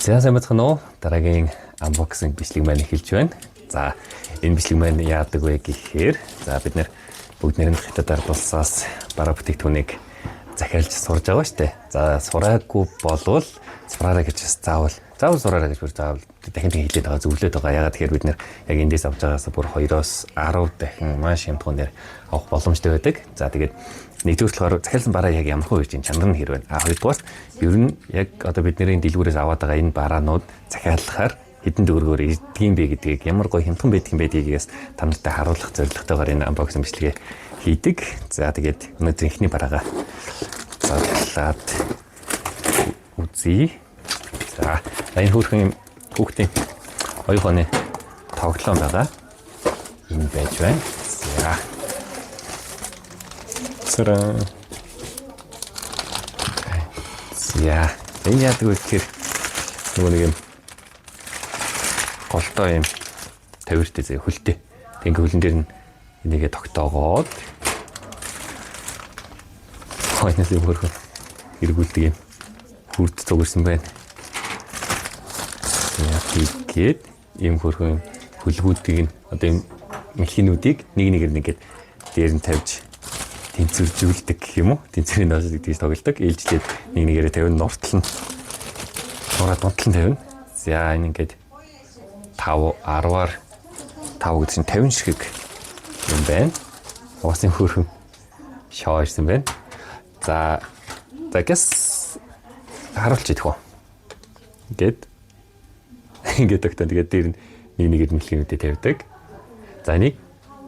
сайн бацхан уу? Дараагийн unboxing бичлэг маань эхэлж байна. За, энэ бичлэг маань яадаг вэ гэхээр бид нэр бүгд нэрнэ хятад ард улсаас бараа бүтээгдэхүүнийг захиалж сурж байгаа шүү дээ. За, сураагүй болвол сураарай гэж заавал сураарай гэж заавал дахин хэлээд байгаа зөвлөд байгаа. Ягаад тэгэхээр бид нэр яг эндээс авч байгаас бүр 2-10 дахин маш хямдхан дээр авах боломжтой байдаг. За, тэгээд нэгдүгээр болохоор захиалсан бараа яг ямар хөө гэж чанар нь хэрвэн. Хоёрдугаар ер нь яг одоо бидний дэлгүүрээс аваад байгаа энэ бараанууд захиаллахаар хэдэн төгрөгөөр ирдгийм бэ гэдгийг ямар гоё хямдхан байдгийг гэдгийгээс та нартай харуулах зорилготойгоор энэ unboxing бичлэгээ хийдэг. За тэгээд өнөөдөр ихний бараагаа задлаад үзье. За энэ хүүхдийн оюуны тоглоом байгаа. Энэ байж байна. За яа, энэ яадаг вэ гэхээр нөгөө нэг юм голтой юм тавиртай зэ хөлтэй. Ингээ хөлн дээр нь энийгээ тогтоогоод хойноос юм хөрхөн эргүүлдэг юм хүрд цугэрсэн байна. Яа тийгээд юм хөрхөн хөлгүүдийг нь одоо юм мэлхинүүдийг нэгээр нэгээд дээр нь тавьж тэнцвэржүүлдэг гэх юм уу? Тэнцвэрийн доош гэдгийг тоглодог. Ээлжлээд нэгээрээ тавина, нуртал нь нураа дунтал нь тавина. За энэ ингээд 5-10-аар 5 гэдэг чинь 50 шиг юм байна. Уусын хөрхөн шоо ирсэн байна. За гэс харуулж идэх үү. Ингээд тогтоо тэгээд дээр нь нэгээр мэлхинүүдэд тавьдаг. За энийг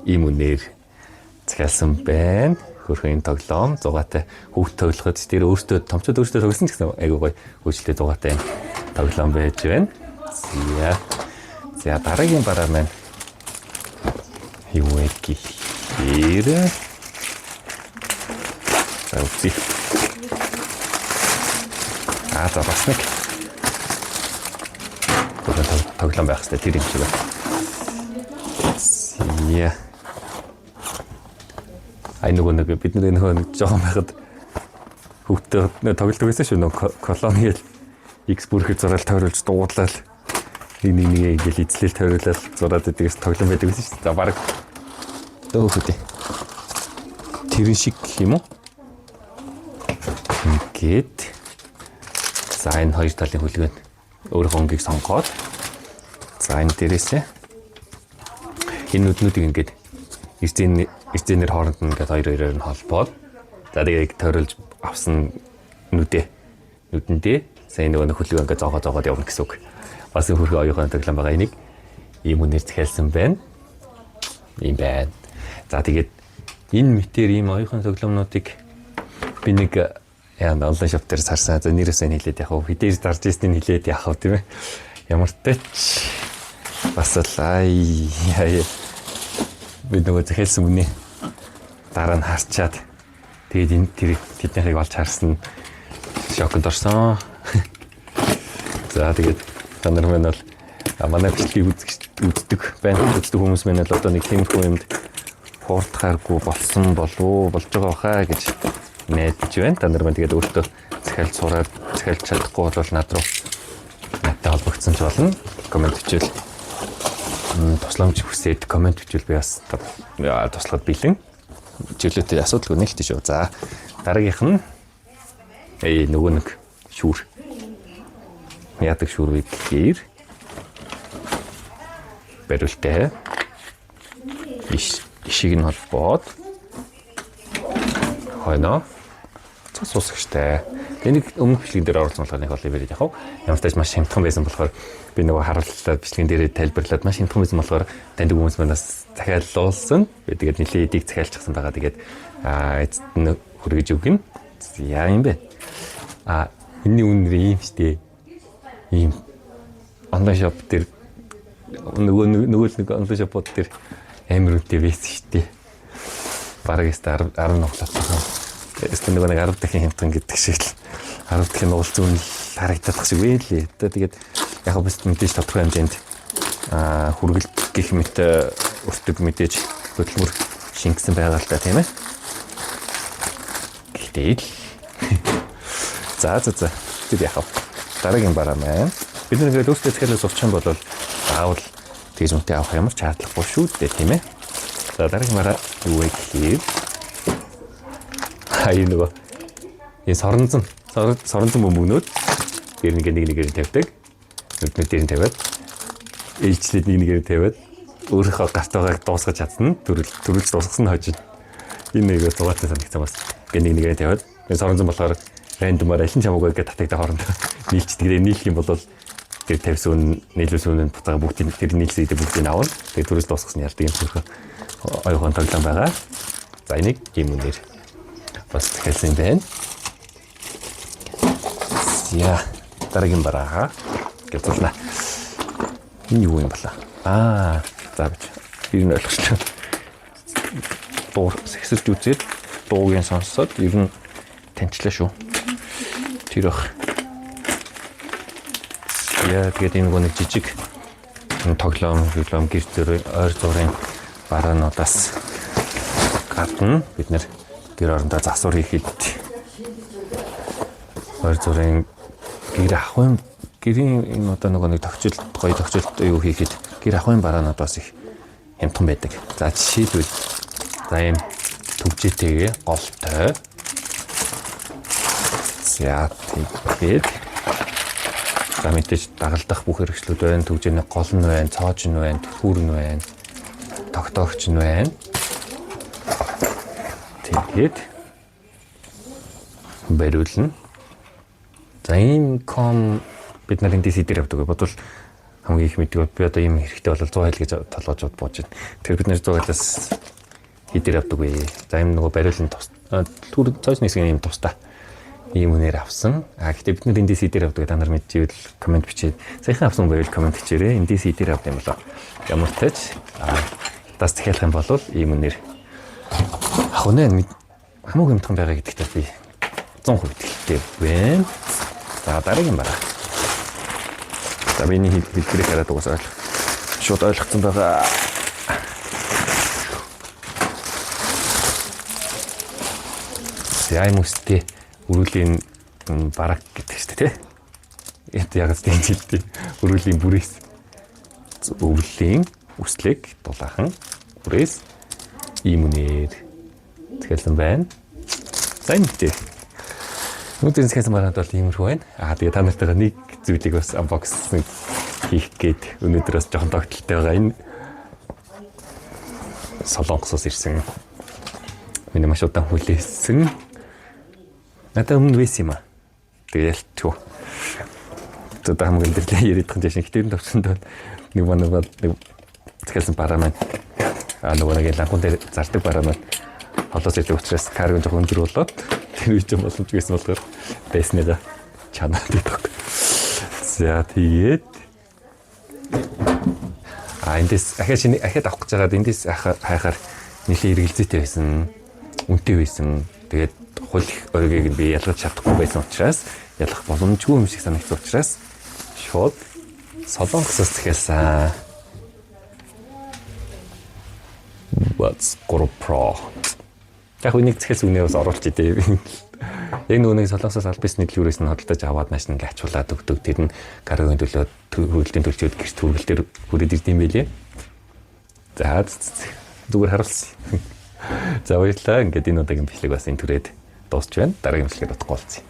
ийм үнээр захиалсан байна. Хөрхөн тоглоом зугаатай хүүхд тоглоход тэр өөртөө томчууд өөртөө тоглосон ч гэсэн айгүй гоё хөөжлөлтэй зугаатай тоглоом байж байна. За дараагийн бараа маань юу вэ гэхээр за үзье. За бас нэг тоглоом байх хэрэгтэй тэр юм шиг байна. Нөгөө бидний нэг жоохон байхад хүүхдээ тоглодог байсан шүү нөө колони гэл X бүрхэр зураал тойруулж дуудлал нэг ингээл эзлэл тойруулаад зураад идэгс тоглоом байдаг байсан шүү. За баг дөөхөдөө тэр шиг юм уу? Ингээд за энэ хоёр талын хөлгөө өөрийнхөө өнгийг сонгоод за энэ дээрээсээ энэ нүднүүдийг ингээд эцэнээр хооронд нь ингээд хоёр нь холбоод за тэгээд тойруулж авсан нүдэндээ сайн нөгөө хөлгөө ингээд зоогоод явна гэсэн үг. Бас хөрхөө оюухан тоглоом байгаа энийг ийм үнээр захиалсан байна. Ийм байна. За тэгээд энэ мэтэр ийм оюухан тоглоомнуудыг би нэг онлайн шоп дээр сарсан. За нэрээсээ хэлээд яах вэ? Хэдээр дарж ирснийг хэлээд яах вэ тийм ээ? Ямар ч бас л би нөгөө захиалсан үнэ дараа нь харчаад тэгээд энэ тэднийхийг олж харсан шоконд орсон. За тэгээд та нар маань бол манай бичлэгийг үздэг хүмүүс маань л одоо нэг тиймэрхүү юмд хуурдахааргүй болсон болж байгаа хаа гэж найдаж байна. Та нар маань тэгээд өөртөө захиалж чадахгүй бол надтай холбогдсон ч болно. Комент бичвэл тусламж хүсээд комент бичвэл би бас туслахад бэлэн чиглэлтэй асуудалгүй нэлтэй шүү. За дараагийнх нь нөгөө нэг шүүр яадаг шүүр вэ гэхээр барилттай ишиг нь холбоод хойно цус усгчтай. Энийг өмнөх бичлэгэн дээр оруулсан болохоор нэг олон яриад яхав. Ямар ч тач маш хямдхан байсан болохоор би нөгөө харууллаа бичлэгэн дээр тайлбарлаад маш хямдхан байсан болохоор танд хүмүүс манаас захиалуулсан. Би тэгээд нэлээд эдийг захиалчихсан байгаа. Тэгээд эцэд нь хүргэж өгнө. Яа юм бэ? Энэний үнэр ийм штэ. Ийм онлайн шоп дээр нөгөө нэг онлайн шопод дээр амар үнэтэй байсан штэ. Бараг өстө 10 нуглаацсан. Өстө нөгөө нэг 10 дахин хямдхан гэдэг шиг л 10 дахин нугал зүүн харагдах шиг байлээ. Тэгээд яг бас мэдээж тодорхой хэмжээнд хүргэлт гэх мэт өртөг мэдээж хөдөлмөр шингэсэн байгаа л да тийм ээ. Гэтэл за тэр яах вэ? Дараагийн бараа маань Бид нэг өөрсдөө захиалгаас авчих юм бол заавал тэгж үнэтэй авах ямар ч шаардлагагүй шүү дээ тийм ээ. За дараагийн мараа юу вэ гэхээр хаяа нөгөө энэ соронзон бөмбөгнүүд дээр нэгээр тавьдаг. Нүднүүд дээр нь тавиад ээлжлээд нэгээр тавиад өөрийнхөө гарт байгааг дуусгаж чадсан төрүүлж дуусгасан нь хожид. Энэ нэг зугаатай санагдсан бас. Нэгээр тавиад энэ соронзон болохоор рандомаар аль нь чамаагүй гэдэг татагдаа хоорондоо нийлцдэг. Нийлэх юм бол тэр тавьсан нийлүүлсэн бутага бүгдийг тэр нийлсэн идэ бүгдийг авна. Тэгээ төрүүлж дуусгасан ярьдаг юм төрхөө оюухан тоглоом байгаа. За энийг ийм үнээр бас захиалсан байна. Яа, дараагийн бараа гэвчлээ. Энэ юу юм бала? За бич. Би нь ойлгочихлоо. Дуур сэгсэлж үзээд дуугийн сонсоод ер нь таньчлаа шүү. Тэр их. Яа, тэгээд энэ нэг жижиг тоглоом гэр зөрөө ойр зургийн бараануудаас гадна бид нэр гэр орондоо засвар хийхэд ойр зургийн гэр ахын гэрийн энэ одоо нэг гоё тохиолдолд юу хийхэд гэр ахын бараануудаас их хямдхан байдаг. За жишээлбэл за юм төвжээтэйгээ голтой. За тэгээд за мэдээж дагалдах бүх хэрэгслүүд байна. Төвжээний гол нь байна, цоож нь байна, төрхүүр нь байна, тогтоогч нь байна. Тэгээд бариулна. За ийм бид нарын DC дээр авдаг бодвол хамгийн их мэддэг би одоо ийм хэрэгтэй бол 100 хайл гэж толгойд бууж байна. Тэр бид нэр 100 хайлаас хидээр авдаг вэ. За ийм нөгөө бариулын түр цаашны хэсгийн ийм тустай ийм үнээр авсан. Гэхдээ бид нар DC дээр авдаг та нар мэдчихвэл комент бичээд саяхан авсан байвал комент бичээрэй. DC дээр авдаг юм болоо. Ямар ч тач тас захиалах юм бол ийм үнээр авах нэ хамаагүй юмтхан байгаа гэдэгтээ би 100% итгэлтэй байна. За дараагийн бараа. За миний хэлбэрийг хараад угаасаа шууд ойлгоцсон байгаа. Яа мөстэй өрүүлийн бараг гэдэг чинь тий. Яг тийм хэлдэг. Өрүүлийн бүрээс өрүүлийн үслэг дулаахан бүрээс ийм үнээр захиалсан байна. За энэ Нүдэн захиалсан бараанд бол иймэрхүү байна. Тэгээ та нартайгаа нэг зүйлийг бас unboxing хийх гээд өнөөдөр бас жоохон тогтолтой байгаа. Энэ Солонгосоос ирсэн. Миний маш удаан хүлээсэн. Надад өмнө байсан юм аа. Тэгээ ялтгүй. Тэгээд хамгийн дэрлээ яриад байгаа жишээ хитэрэн товчсонд нэг манай нэг захиалсан бараа маань нөгөө нэг ланхун дээр зардаг бараа маань холоос илүү учраас карго жоохон өндөр болоод тэр үе ч боломж гэсэн болохоор байсныгаа чанаад идэх. За тэгээд эндээс ахаад авах гэж байгаад эндээс хайхаар нэлийн эргэлзээтэй байсан, үнэтэй байсан. Тэгээд хул оргийг би ялгаж чадахгүй байсан учраас ялах боломжгүй юм шиг санагдсан учраас шууд Солонгосоос захиалсан. What's GoPro? Яг үнийг захиалсан үнээс оруулчих дээ. Яг нүг Солонгосоос аль бис нийтлүүрээс нь хөдөлж аваад нааш нь ачуулаад өгдөг. Тэр нь каргогийн төлөө хөрөлтийн төлчөөд гэрч төрөлтөөр хүрээд ирдэм байлээ. За зүгээр харуулсан. За баярлалаа. Ингээд энэ удаагийн бичлэг бас энэ түрээд дуусч байна. Дараагийн бичлэгээр утгаалцъя.